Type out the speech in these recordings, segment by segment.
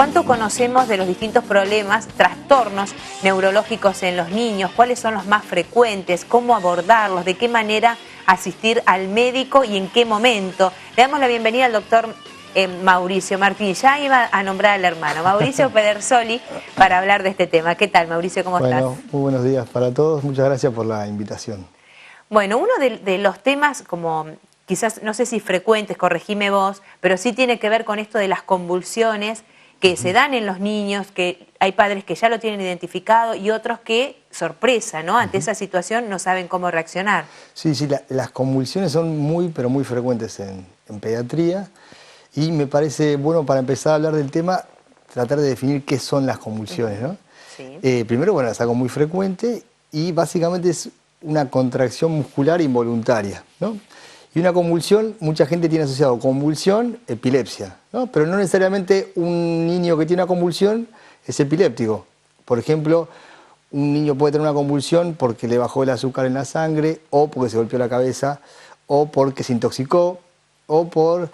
¿Cuánto conocemos de los distintos problemas, trastornos neurológicos en los niños? ¿Cuáles son los más frecuentes? ¿Cómo abordarlos? ¿De qué manera asistir al médico y en qué momento? Le damos la bienvenida al doctor Mauricio Martín. Ya iba a nombrar al hermano, Mauricio Pedersoli, para hablar de este tema. ¿Qué tal, Mauricio? ¿Cómo estás? Bueno, muy buenos días para todos. Muchas gracias por la invitación. Bueno, uno de los temas como quizás, no sé si frecuentes, corregime vos, pero sí tiene que ver con esto de las convulsiones que se dan en los niños, que hay padres que ya lo tienen identificado y otros que, sorpresa, ¿no? Ante esa situación no saben cómo reaccionar. Sí, las convulsiones son muy, pero muy frecuentes en pediatría y me parece bueno para empezar a hablar del tema, tratar de definir qué son las convulsiones, ¿no? Sí. Primero, bueno, es algo muy frecuente y básicamente es una contracción muscular involuntaria, ¿no? Y una convulsión, mucha gente tiene asociado convulsión, epilepsia, ¿no? Pero no necesariamente un niño que tiene una convulsión es epiléptico. Por ejemplo, un niño puede tener una convulsión porque le bajó el azúcar en la sangre, o porque se golpeó la cabeza, o porque se intoxicó, o por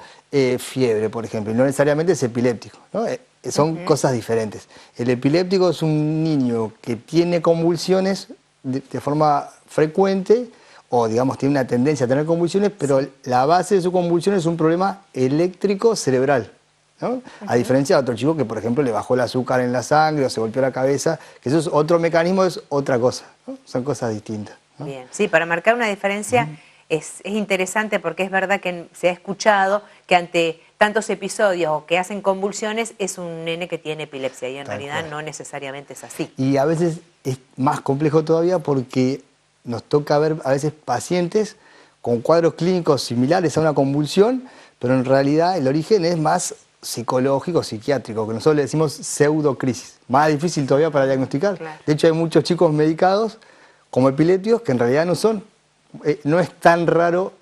fiebre, por ejemplo. Y no necesariamente es epiléptico, ¿no? Son cosas diferentes. El epiléptico es un niño que tiene convulsiones de forma frecuente, o digamos tiene una tendencia a tener convulsiones, pero la base de su convulsión es un problema eléctrico cerebral, ¿no? A diferencia de otro chico que, por ejemplo, le bajó el azúcar en la sangre o se golpeó la cabeza, que eso es otro mecanismo, es otra cosa, ¿no? Son cosas distintas, ¿no? Bien, sí, para marcar una diferencia es interesante porque es verdad que se ha escuchado que ante tantos episodios o que hacen convulsiones es un nene que tiene epilepsia y en realidad no necesariamente es así. Y a veces es más complejo todavía porque nos toca ver a veces pacientes con cuadros clínicos similares a una convulsión, pero en realidad el origen es más psicológico, psiquiátrico, que nosotros le decimos pseudocrisis. Más difícil todavía para diagnosticar. Claro. De hecho, hay muchos chicos medicados como epilépticos que en realidad no son. No es tan raro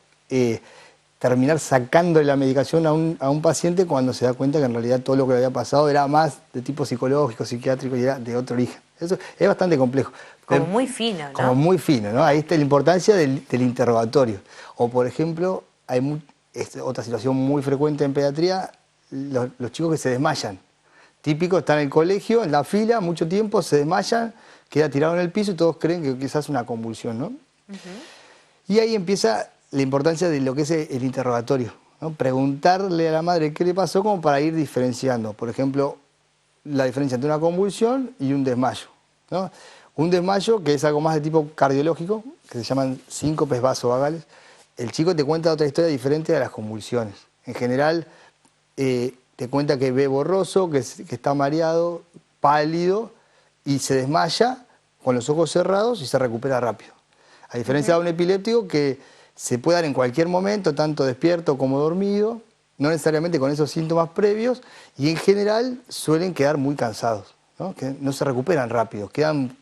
terminar sacándole la medicación a un paciente cuando se da cuenta que en realidad todo lo que le había pasado era más de tipo psicológico, psiquiátrico y era de otro origen. Eso es bastante complejo. Como muy fino, ¿no? Como muy fino, ¿no? Ahí está la importancia del interrogatorio. O, por ejemplo, hay otra situación muy frecuente en pediatría, los chicos que se desmayan. Típico, están en el colegio, en la fila, mucho tiempo, se desmayan, queda tirado en el piso y todos creen que quizás es una convulsión, ¿no? Y ahí empieza la importancia de lo que es el interrogatorio, ¿no? Preguntarle a la madre qué le pasó como para ir diferenciando. Por ejemplo, la diferencia entre una convulsión y un desmayo, ¿no? Un desmayo, que es algo más de tipo cardiológico, que se llaman síncopes vasovagales. El chico te cuenta otra historia diferente a las convulsiones. En general, te cuenta que ve borroso, que está mareado, pálido, y se desmaya con los ojos cerrados y se recupera rápido. A diferencia de un epiléptico que se puede dar en cualquier momento, tanto despierto como dormido, no necesariamente con esos síntomas previos, y en general suelen quedar muy cansados, ¿no? Que no se recuperan rápido, quedan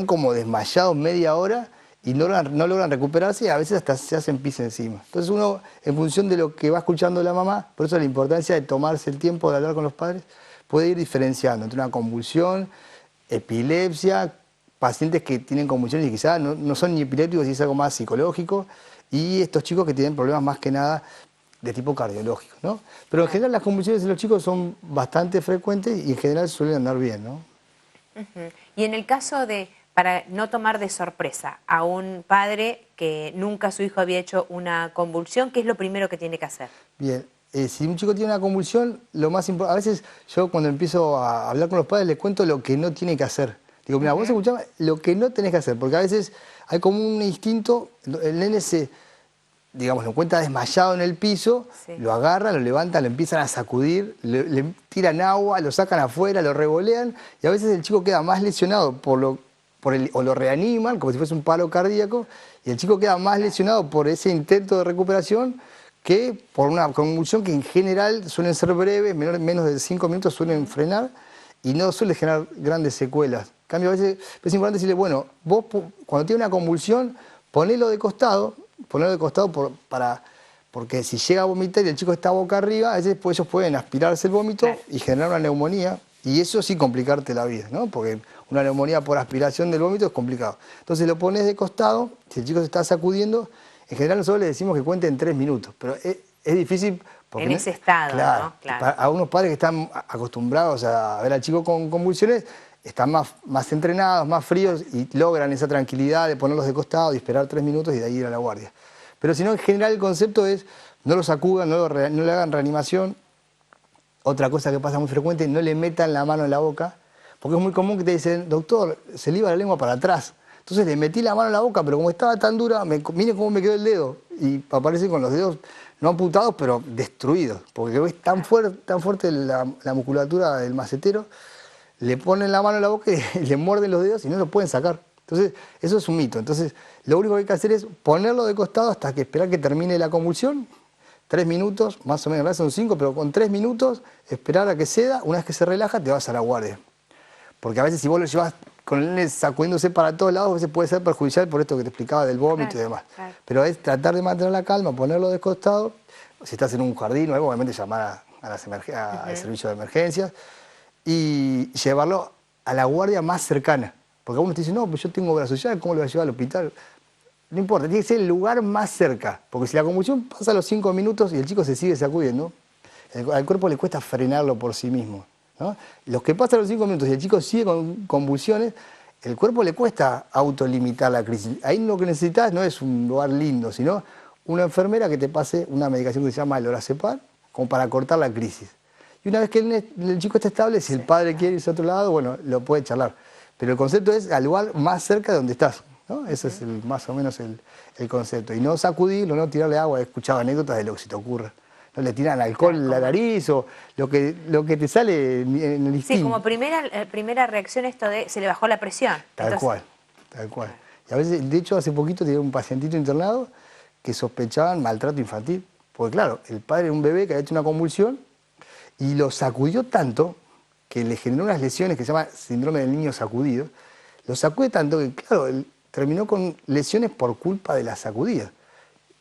como desmayados media hora y no logran recuperarse y a veces hasta se hacen pis encima. Entonces uno, en función de lo que va escuchando la mamá, por eso la importancia de tomarse el tiempo de hablar con los padres, puede ir diferenciando entre una convulsión, epilepsia, pacientes que tienen convulsiones y quizás no son ni epilépticos y es algo más psicológico, y estos chicos que tienen problemas más que nada de tipo cardiológico, ¿no? Pero en general las convulsiones en los chicos son bastante frecuentes y en general suelen andar bien, ¿no? Y en el caso de, para no tomar de sorpresa a un padre que nunca su hijo había hecho una convulsión, ¿qué es lo primero que tiene que hacer? Bien, si un chico tiene una convulsión, lo más importante, a veces yo cuando empiezo a hablar con los padres les cuento lo que no tiene que hacer. Digo, mira, vos escuchame lo que no tenés que hacer, porque a veces hay como un instinto, el nene digamos, lo encuentra desmayado en el piso, lo agarran, lo levantan, lo empiezan a sacudir, le tiran agua, lo sacan afuera, lo revolean, y a veces el chico queda más lesionado o lo reaniman, como si fuese un paro cardíaco, y el chico queda más lesionado por ese intento de recuperación que por una convulsión que en general suelen ser breves, menos de 5 minutos suelen frenar, y no suele generar grandes secuelas. En cambio, a veces es importante decirle, bueno, vos cuando tiene una convulsión, ponelo de costado porque si llega a vomitar y el chico está boca arriba, a veces pues, ellos pueden aspirarse el vómito y generar una neumonía, y eso sí complicarte la vida, ¿no? Porque una neumonía por aspiración del vómito es complicado. Entonces lo pones de costado, si el chico se está sacudiendo, en general nosotros le decimos que cuente en 3 minutos, pero es difícil. Porque en ese estado, claro, ¿no? Claro. A unos padres que están acostumbrados a ver al chico con convulsiones, están más entrenados, más fríos y logran esa tranquilidad de ponerlos de costado y esperar 3 minutos y de ahí ir a la guardia. Pero si no, en general el concepto es no lo sacudan, no le hagan reanimación. Otra cosa que pasa muy frecuente, no le metan la mano en la boca, porque es muy común que te dicen, doctor, se le iba la lengua para atrás. Entonces le metí la mano en la boca, pero como estaba tan dura, mire cómo me quedó el dedo. Y aparece con los dedos no amputados, pero destruidos, porque es tan fuerte la musculatura del macetero, le ponen la mano en la boca y le muerden los dedos y no lo pueden sacar. Entonces, eso es un mito. Entonces, lo único que hay que hacer es ponerlo de costado hasta que esperar que termine la convulsión. 3 minutos, más o menos, en realidad son 5, pero con 3 minutos, esperar a que ceda. Una vez que se relaja, te vas a la guardia. Porque a veces si vos lo llevas con el nene sacudiéndose para todos lados, a veces puede ser perjudicial por esto que te explicaba del vómito y demás. Claro. Pero es tratar de mantener la calma, ponerlo de costado. Si estás en un jardín o algo, obviamente llamar al servicio de emergencias y llevarlo a la guardia más cercana. Porque algunos te dicen, no, pues yo tengo obra social, ¿cómo lo voy a llevar al hospital? No importa, tiene que ser el lugar más cerca. Porque si la convulsión pasa a los 5 minutos y el chico se sigue sacudiendo, al cuerpo le cuesta frenarlo por sí mismo, ¿no? Los que pasan los 5 minutos y el chico sigue con convulsiones, el cuerpo le cuesta autolimitar la crisis. Ahí lo que necesitas no es un lugar lindo, sino una enfermera que te pase una medicación que se llama el lorazepam, como para cortar la crisis. Y una vez que el chico está estable, si el padre quiere irse a otro lado, bueno, lo puede charlar. Pero el concepto es al lugar más cerca de donde estás, ¿no? Ese es más o menos el concepto. Y no sacudirlo, no tirarle agua. He escuchado anécdotas de lo que se te ocurra. No le tiran alcohol en la nariz o lo que te sale en el instinto. Sí, como primera reacción esto de se le bajó la presión. Tal cual. Y a veces, de hecho, hace poquito tenía un pacientito internado que sospechaban maltrato infantil. Porque claro, el padre era un bebé que había hecho una convulsión y lo sacudió tanto que le generó unas lesiones que se llama síndrome del niño sacudido. Lo sacude tanto que, claro, él terminó con lesiones por culpa de la sacudida.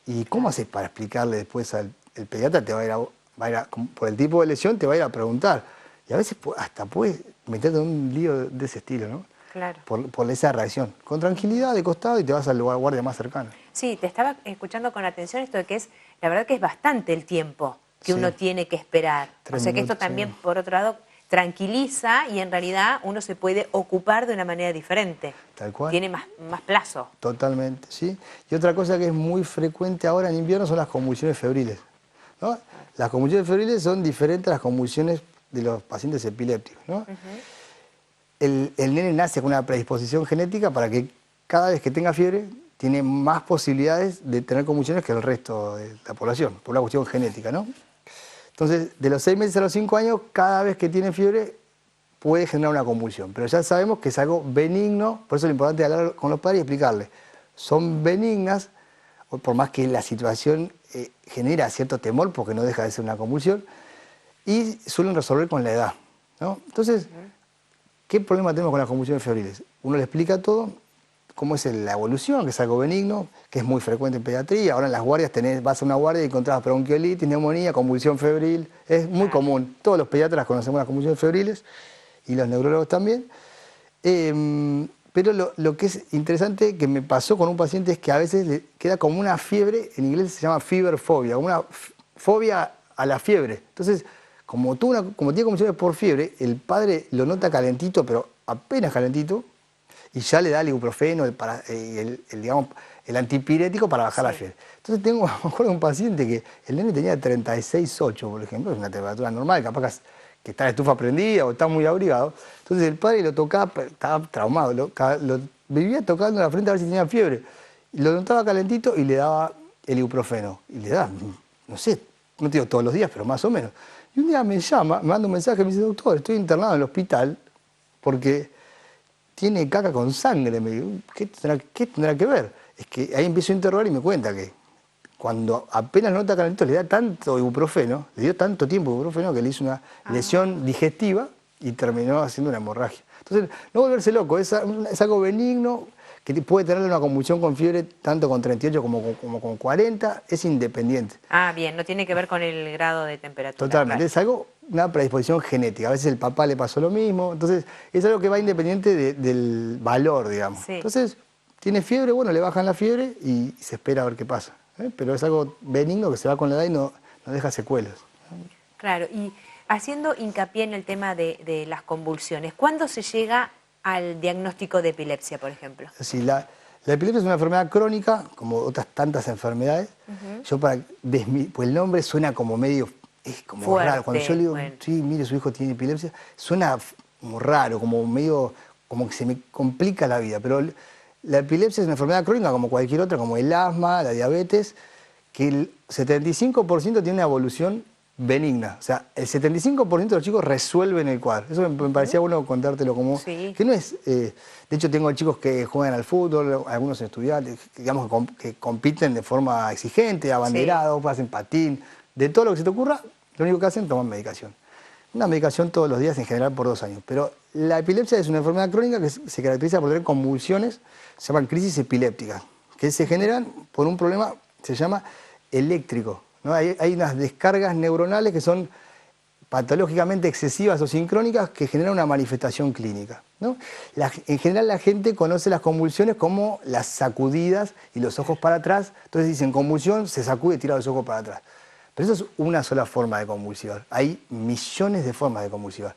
¿Y cómo haces para explicarle después al pediatra? Te va a ir por el tipo de lesión te va a ir a preguntar. Y a veces hasta puedes meterte en un lío de ese estilo, ¿no? Claro. Por esa reacción. Con tranquilidad, de costado, y te vas al lugar guardia más cercano. Sí, te estaba escuchando con atención esto de que la verdad que es bastante el tiempo que uno tiene que esperar. O sea que esto también, por otro lado, tranquiliza y en realidad uno se puede ocupar de una manera diferente. Tal cual. Tiene más plazo. Totalmente, ¿sí? Y otra cosa que es muy frecuente ahora en invierno son las convulsiones febriles, ¿no? Las convulsiones febriles son diferentes a las convulsiones de los pacientes epilépticos, ¿no? El nene nace con una predisposición genética para que cada vez que tenga fiebre tiene más posibilidades de tener convulsiones que el resto de la población, por una cuestión genética, ¿no? Entonces, de los 6 meses a los 5 años, cada vez que tiene fiebre puede generar una convulsión. Pero ya sabemos que es algo benigno, por eso es importante hablar con los padres y explicarles. Son benignas, por más que la situación genera cierto temor, porque no deja de ser una convulsión, y suelen resolver con la edad, ¿no? Entonces, ¿qué problema tenemos con las convulsiones febriles? Uno le explica todo, cómo es la evolución, que es algo benigno, que es muy frecuente en pediatría. Ahora en las guardias vas a una guardia y encontrás bronquiolitis, neumonía, convulsión febril. Es muy común. Todos los pediatras conocemos las convulsiones febriles y los neurólogos también. Pero lo que es interesante que me pasó con un paciente es que a veces le queda como una fiebre, en inglés se llama fever phobia, una fobia a la fiebre. Entonces, como tiene convulsiones por fiebre, el padre lo nota calentito, pero apenas calentito, y ya le da el ibuprofeno, el antipirético para bajar la fiebre. Entonces me acuerdo de un paciente que el nene tenía 36,8, por ejemplo, es una temperatura normal, capaz que está la estufa prendida o está muy abrigado. Entonces el padre lo tocaba, estaba traumado, lo vivía tocando la frente a ver si tenía fiebre. Lo notaba calentito y le daba el ibuprofeno. Y le da, no sé, no te digo todos los días, pero más o menos. Y un día me llama, me manda un mensaje, me dice, doctor, estoy internado en el hospital porque tiene caca con sangre. Me digo, ¿qué tendrá que ver? Es que ahí empiezo a interrogar y me cuenta que cuando apenas nota calentito le da tanto ibuprofeno, le dio tanto tiempo ibuprofeno que le hizo una lesión digestiva y terminó haciendo una hemorragia. Entonces, no volverse loco, es algo benigno, que puede tener una convulsión con fiebre tanto con 38 como con 40, es independiente. Ah, bien, no tiene que ver con el grado de temperatura. Totalmente, claro. Es algo, una predisposición genética. A veces el papá le pasó lo mismo, entonces es algo que va independiente del valor, digamos. Sí. Entonces, tiene fiebre, bueno, le bajan la fiebre y se espera a ver qué pasa. Pero es algo benigno que se va con la edad y no no deja secuelas. Claro, y haciendo hincapié en el tema de las convulsiones, ¿cuándo se llega al diagnóstico de epilepsia, por ejemplo? Sí, la epilepsia es una enfermedad crónica, como otras tantas enfermedades. Yo pues el nombre suena como medio, es como Fuerte, raro. Cuando yo le digo, bueno. sí, mire, su hijo tiene epilepsia, suena como raro, como medio, como que se me complica la vida. Pero la epilepsia es una enfermedad crónica como cualquier otra, como el asma, la diabetes, que el 75% tiene una evolución benigna. O sea, el 75% de los chicos resuelven el cuadro. Eso me parecía bueno contártelo como... Sí. Que no es... de hecho, tengo chicos que juegan al fútbol, algunos estudiantes, que, digamos, que compiten de forma exigente, abanderados, hacen patín, de todo lo que se te ocurra, lo único que hacen es tomar medicación. Una medicación todos los días, en general por 2 años. Pero la epilepsia es una enfermedad crónica que se caracteriza por tener convulsiones, se llaman crisis epilépticas, que se generan por un problema, se llama eléctrico, ¿no? Hay unas descargas neuronales que son patológicamente excesivas o sincrónicas que generan una manifestación clínica, ¿no? En general la gente conoce las convulsiones como las sacudidas y los ojos para atrás. Entonces dicen convulsión, se sacude y tira los ojos para atrás. Pero eso es una sola forma de convulsivar. Hay millones de formas de convulsivar.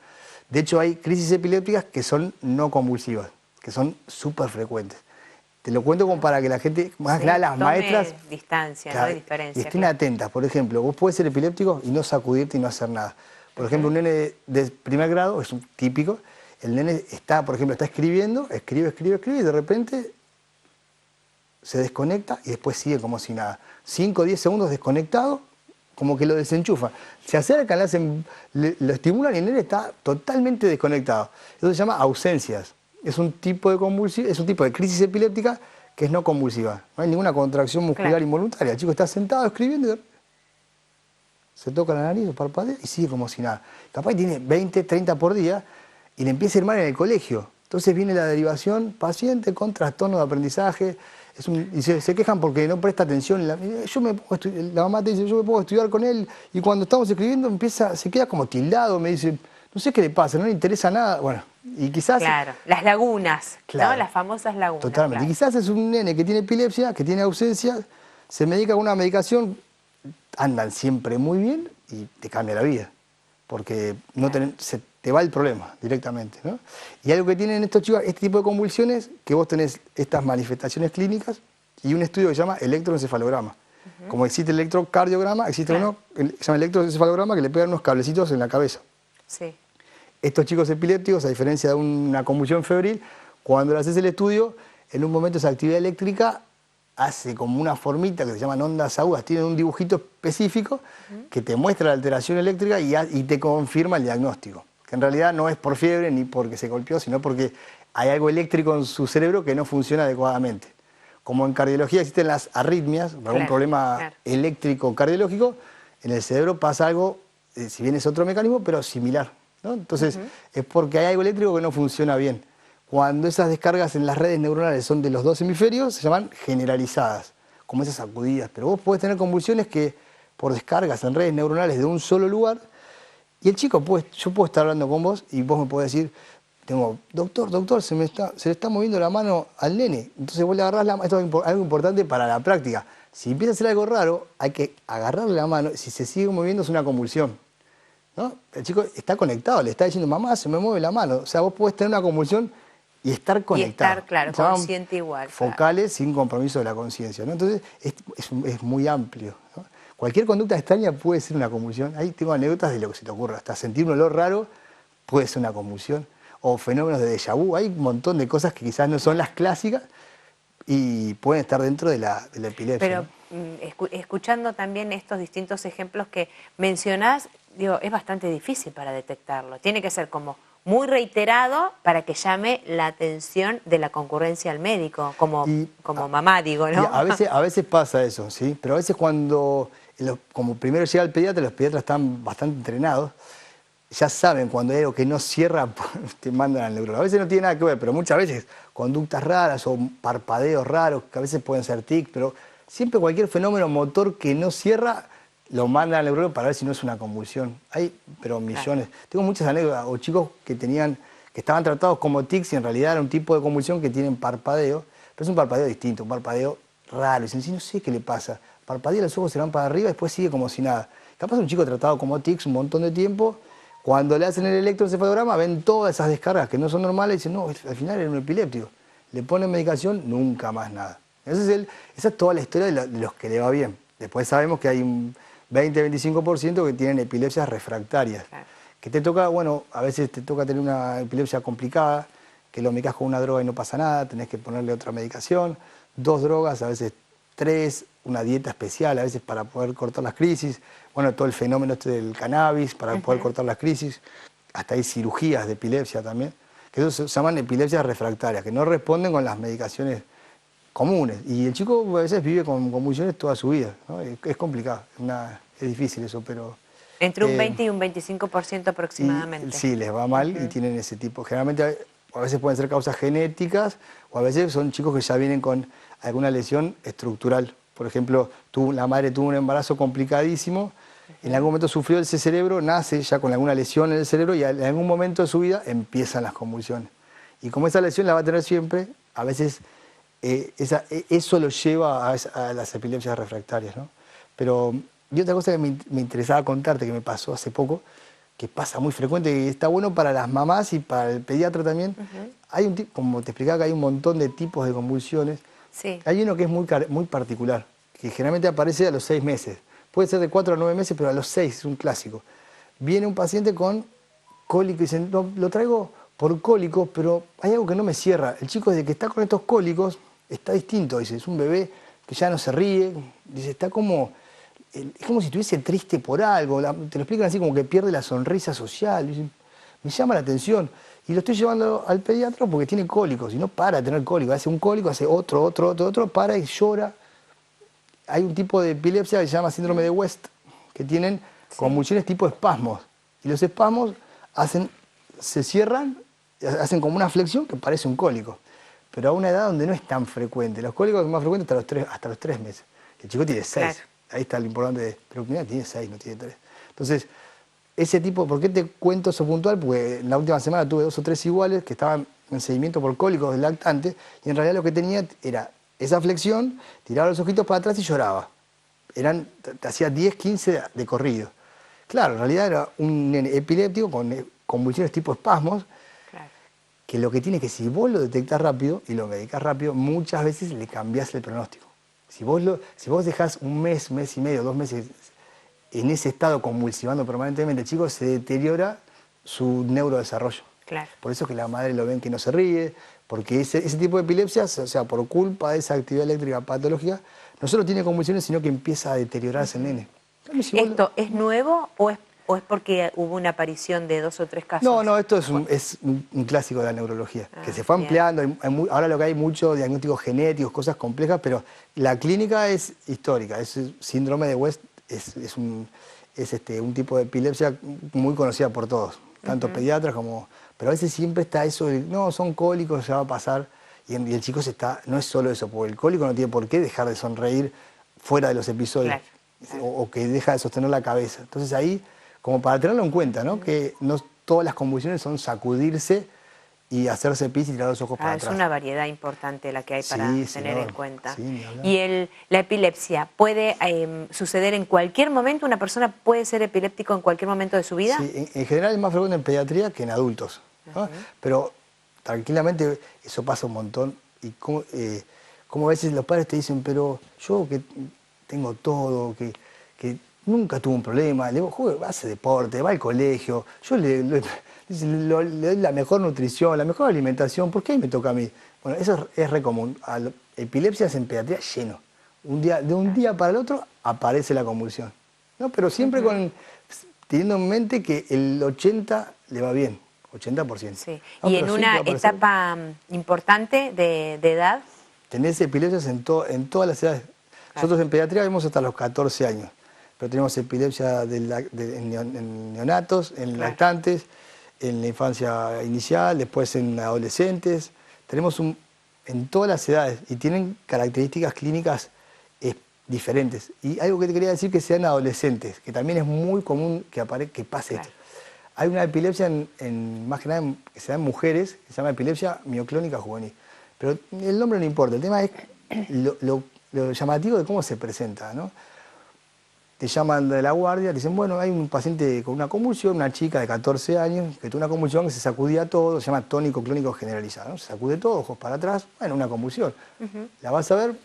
De hecho hay crisis epilépticas que son no convulsivas, que son súper frecuentes. Te lo cuento como para que la gente, más que nada las maestras... distancia, claro, ¿no? De diferencia. y estén atentas. Por ejemplo, vos podés ser epiléptico y no sacudirte y no hacer nada. Por ejemplo, un nene de primer grado, es un típico, el nene está, por ejemplo, está escribiendo, escribe, y de repente se desconecta y después sigue como si nada. 5 o 10 segundos desconectado, como que lo desenchufa. Se acercan, lo estimulan y el nene está totalmente desconectado. Eso se llama ausencias. Es un tipo de convulsión, es un tipo de crisis epiléptica que es no convulsiva. No hay ninguna contracción muscular involuntaria. El chico está sentado escribiendo y se toca la nariz, parpadea y sigue como si nada. Capaz tiene 20, 30 por día y le empieza a ir mal en el colegio. Entonces viene la derivación, paciente con trastorno de aprendizaje. Y se quejan porque no presta atención. La mamá te dice, yo me pongo a estudiar con él y cuando estamos escribiendo se queda como tildado, me dice, no sé qué le pasa, no le interesa nada. Bueno, y quizás... Claro, las lagunas, claro, ¿no? Las famosas lagunas. Totalmente. Claro. Y quizás es un nene que tiene epilepsia, que tiene ausencia, se medica con una medicación, andan siempre muy bien y te cambia la vida. Porque se te va el problema directamente, ¿no? Y algo que tienen estos chicos, este tipo de convulsiones, que vos tenés estas manifestaciones clínicas y un estudio que se llama electroencefalograma. Como existe el electrocardiograma, existe uno que se llama electroencefalograma, que le pegan unos cablecitos en la cabeza. Sí. Estos chicos epilépticos, a diferencia de una convulsión febril, cuando le haces el estudio, en un momento esa actividad eléctrica hace como una formita que se llaman ondas agudas, tienen un dibujito específico que te muestra la alteración eléctrica y te confirma el diagnóstico. Que en realidad no es por fiebre ni porque se golpeó, sino porque hay algo eléctrico en su cerebro que no funciona adecuadamente. Como en cardiología existen las arritmias, algún problema eléctrico cardiológico, en el cerebro pasa algo, si bien es otro mecanismo, pero similar, ¿no? Entonces es porque hay algo eléctrico que no funciona bien. Cuando esas descargas en las redes neuronales son de los 2 hemisferios, se llaman generalizadas, como esas sacudidas. Pero vos podés tener convulsiones que por descargas en redes neuronales de un solo lugar, y el chico, yo puedo estar hablando con vos y vos me podés decir, doctor, se le está moviendo la mano al nene. Entonces vos le agarrás la mano, esto es algo importante para la práctica. Si empieza a hacer algo raro, hay que agarrarle la mano, si se sigue moviendo es una convulsión, ¿no? El chico está conectado, le está diciendo, mamá, se me mueve la mano. O sea, vos podés tener una convulsión y estar conectado. Y estar, claro, consciente igual. Focales sin compromiso de la conciencia, ¿no? Entonces es muy amplio, ¿no? Cualquier conducta extraña puede ser una convulsión. Ahí tengo anécdotas de lo que se te ocurra. Hasta sentir un olor raro puede ser una convulsión. O fenómenos de déjà vu. Hay un montón de cosas que quizás no son las clásicas y pueden estar dentro de la epilepsia. Pero ¿no? Escuchando también estos distintos ejemplos que mencionás, digo, es bastante difícil para detectarlo. Tiene que ser como muy reiterado para que llame la atención de la concurrencia al médico, como mamá, digo, ¿no? A veces pasa eso, ¿sí? Pero a veces como primero llega el pediatra, los pediatras están bastante entrenados, ya saben cuando hay algo que no cierra, te mandan al neurólogo. A veces no tiene nada que ver, pero muchas veces conductas raras o parpadeos raros, que a veces pueden ser tics, pero siempre cualquier fenómeno motor que no cierra, lo mandan al neurólogo para ver si no es una convulsión. Hay, pero millones. Claro. Tengo muchas anécdotas, o chicos que estaban tratados como tics y en realidad era un tipo de convulsión que tienen parpadeo, pero es un parpadeo distinto, un parpadeo raro. Dicen, sí, no sé qué le pasa. Parpadea, los ojos se van para arriba y después sigue como si nada. Capaz un chico tratado como tics un montón de tiempo, cuando le hacen el electroencefalograma ven todas esas descargas que no son normales y dicen, no, al final era un epiléptico. Le ponen medicación, nunca más nada. Esa es toda la historia de los que le va bien. Después sabemos que hay un 20-25% que tienen epilepsias refractarias. Claro. Que te toca, bueno, a veces te toca tener una epilepsia complicada, que lo medicás con una droga y no pasa nada, tenés que ponerle otra medicación, 2 drogas, a veces 3, una dieta especial, a veces para poder cortar las crisis, bueno, todo el fenómeno este del cannabis para poder cortar las crisis, hasta hay cirugías de epilepsia también, que eso se llaman epilepsias refractarias, que no responden con las medicaciones comunes. Y el chico a veces vive con convulsiones toda su vida, ¿no? Es complicado, es difícil eso, pero... Entre un 20 y un 25% aproximadamente. Sí, les va mal y tienen ese tipo. Generalmente a veces pueden ser causas genéticas o a veces son chicos que ya vienen con alguna lesión estructural. Por ejemplo, la madre tuvo un embarazo complicadísimo, en algún momento sufrió ese cerebro, nace ya con alguna lesión en el cerebro y en algún momento de su vida empiezan las convulsiones. Y como esa lesión la va a tener siempre, a veces eso lo lleva a las epilepsias refractarias, ¿no? Pero y otra cosa que me interesaba contarte, que me pasó hace poco, que pasa muy frecuente, y está bueno para las mamás y para el pediatra también. Hay como te explicaba, que hay un montón de tipos de convulsiones. Sí. Hay uno que es muy particular, que generalmente aparece a los 6 meses. Puede ser de 4 a 9 meses, pero a los 6 es un clásico. Viene un paciente con cólico y dicen, lo traigo por cólicos, pero hay algo que no me cierra. El chico desde que está con estos cólicos está distinto, dice, es un bebé que ya no se ríe, dice, está como... Es como si estuviese triste por algo, te lo explican así como que pierde la sonrisa social. Dicen, me llama la atención. Y lo estoy llevando al pediatra porque tiene cólicos y no para de tener cólicos. Hace un cólico, hace otro, para y llora. Hay un tipo de epilepsia que se llama síndrome de West, que tienen convulsiones tipo espasmos. Y los espasmos se cierran, hacen como una flexión que parece un cólico. Pero a una edad donde no es tan frecuente. Los cólicos son más frecuentes hasta los 3 meses. El chico tiene 6. Claro. Ahí está lo importante, pero mira, tiene 6, no tiene 3. Entonces, ese tipo, ¿por qué te cuento eso puntual? Porque en la última semana tuve 2 o 3 iguales que estaban en seguimiento por cólicos del lactante y en realidad lo que tenía era esa flexión, tiraba los ojitos para atrás y lloraba. Te hacía 10, 15 de corrido. Claro, en realidad era un nene epiléptico con convulsiones tipo espasmos, claro, que lo que tiene es que si vos lo detectás rápido y lo medicás rápido, muchas veces le cambiás el pronóstico. Si vos dejás un mes, mes y medio, 2 meses en ese estado convulsivando permanentemente, el chico se deteriora su neurodesarrollo. Claro. Por eso es que la madre lo ven que no se ríe, porque ese tipo de epilepsias, o sea, por culpa de esa actividad eléctrica patológica, no solo tiene convulsiones, sino que empieza a deteriorarse el nene. ¿Esto es nuevo o es porque hubo una aparición de 2 o 3 casos? No, esto es un clásico de la neurología, que se fue ampliando. Ahora lo que hay mucho diagnósticos genéticos, cosas complejas, pero la clínica es histórica. Es síndrome de West es un tipo de epilepsia muy conocida por todos, tanto pediatras como... Pero a veces siempre está eso de, no, son cólicos, ya va a pasar. Y el chico no es solo eso, porque el cólico no tiene por qué dejar de sonreír fuera de los episodios, claro. O que deja de sostener la cabeza. Entonces ahí, como para tenerlo en cuenta, ¿no? Que no todas las convulsiones son sacudirse y hacerse pis y tirar los ojos para atrás. Es una variedad importante la que hay para tener en cuenta. Sí, ¿Y la epilepsia puede suceder en cualquier momento? ¿Una persona puede ser epiléptico en cualquier momento de su vida? Sí, en general es más frecuente en pediatría que en adultos, ¿no? Pero tranquilamente eso pasa un montón. Y como a veces los padres te dicen, pero yo que tengo todo, que nunca tuve un problema, hace deporte, va al colegio, yo le doy la mejor nutrición, la mejor alimentación, ¿por qué me toca a mí? Bueno, eso es re común. Epilepsias en pediatría lleno. De un día para el otro aparece la convulsión, ¿no? Pero siempre teniendo en mente que el 80% le va bien, 80%. Sí. ¿No? Y en una etapa importante de edad? Tenés epilepsias en todas las edades. Nosotros en pediatría vemos hasta los 14 años, pero tenemos epilepsia en neonatos, en lactantes, en la infancia inicial, después en adolescentes. Tenemos en todas las edades y tienen características clínicas diferentes. Y algo que te quería decir que sean adolescentes, que también es muy común que pase esto. Hay una epilepsia más que nada que se da en mujeres, que se llama epilepsia mioclónica juvenil. Pero el nombre no importa, el tema es lo llamativo de cómo se presenta, ¿no? Te llaman de la guardia, te dicen, bueno, hay un paciente con una convulsión, una chica de 14 años, que tuvo una convulsión que se sacudía todo, se llama tónico clónico generalizado, ¿no? Se sacude todo, ojos para atrás, bueno, una convulsión. La vas a ver,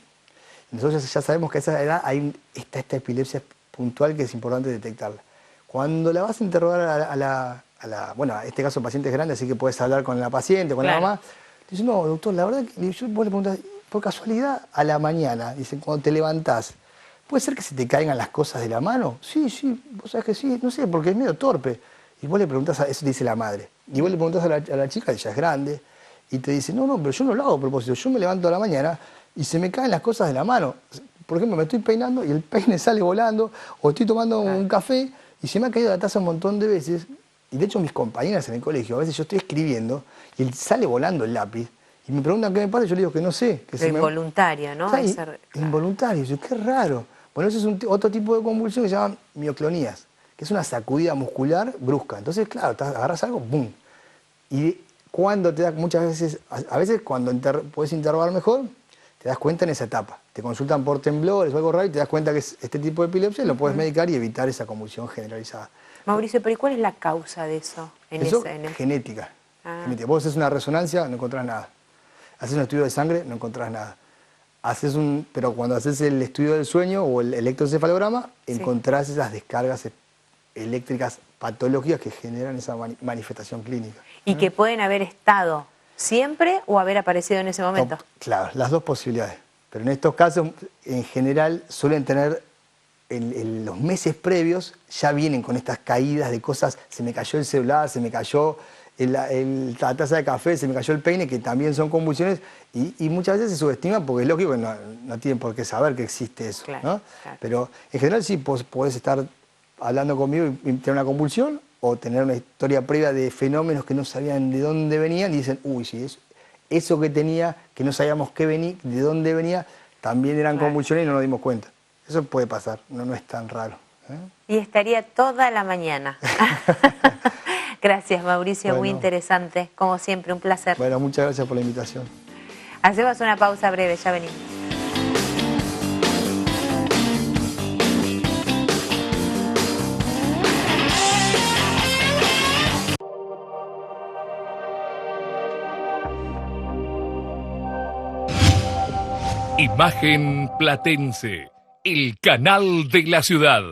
nosotros ya sabemos que a esa edad hay esta epilepsia puntual que es importante detectarla. Cuando la vas a interrogar bueno, en este caso el paciente es grande, así que puedes hablar con la paciente, con la mamá, te dicen, no, doctor, la verdad que vos le preguntás, por casualidad, a la mañana, dicen, cuando te levantás, ¿puede ser que se te caigan las cosas de la mano? Sí, vos sabés que sí, no sé, porque es medio torpe. Y vos le preguntás, eso te dice la madre, y vos le preguntás a la chica, ella es grande, y te dice, no, pero yo no lo hago a propósito, yo me levanto a la mañana y se me caen las cosas de la mano. Por ejemplo, me estoy peinando y el peine sale volando, o estoy tomando un café y se me ha caído la taza un montón de veces. Y de hecho mis compañeras en el colegio, a veces yo estoy escribiendo y sale volando el lápiz. Y me preguntan qué me pasa y yo le digo que no sé. Que involuntario, ¿no? Involuntario, yo, qué raro. Bueno, eso es otro tipo de convulsión que se llama mioclonías, que es una sacudida muscular brusca. Entonces, claro, agarras algo, ¡pum! Y cuando te da, muchas veces, a veces cuando puedes interrogar mejor, te das cuenta en esa etapa. Te consultan por temblores o algo raro y te das cuenta que es este tipo de epilepsia y lo puedes medicar y evitar esa convulsión generalizada. Mauricio, pero ¿y cuál es la causa de eso? Genética. Genética. Vos haces una resonancia, no encontrás nada. Haces un estudio de sangre, no encontrás nada. Pero cuando haces el estudio del sueño o el electroencefalograma, encontrás esas descargas eléctricas patológicas que generan esa manifestación clínica. ¿Y que pueden haber estado siempre o haber aparecido en ese momento? No, claro, las dos posibilidades. Pero en estos casos, en general, suelen tener, en los meses previos, ya vienen con estas caídas de cosas, se me cayó el celular, se me cayó la taza de café, se me cayó el peine, que también son convulsiones, y muchas veces se subestiman porque es lógico que no tienen por qué saber que existe eso, ¿no? Claro. Pero en general sí podés estar hablando conmigo y tener una convulsión, o tener una historia previa de fenómenos que no sabían de dónde venían y dicen, uy, sí, eso que tenía, que no sabíamos de dónde venía, también eran convulsiones y no nos dimos cuenta. Eso puede pasar, no es tan raro. Y estaría toda la mañana. Gracias, Mauricio, muy interesante. Como siempre, un placer. Bueno, muchas gracias por la invitación. Hacemos una pausa breve, ya venimos. Imagen Platense, el canal de la ciudad.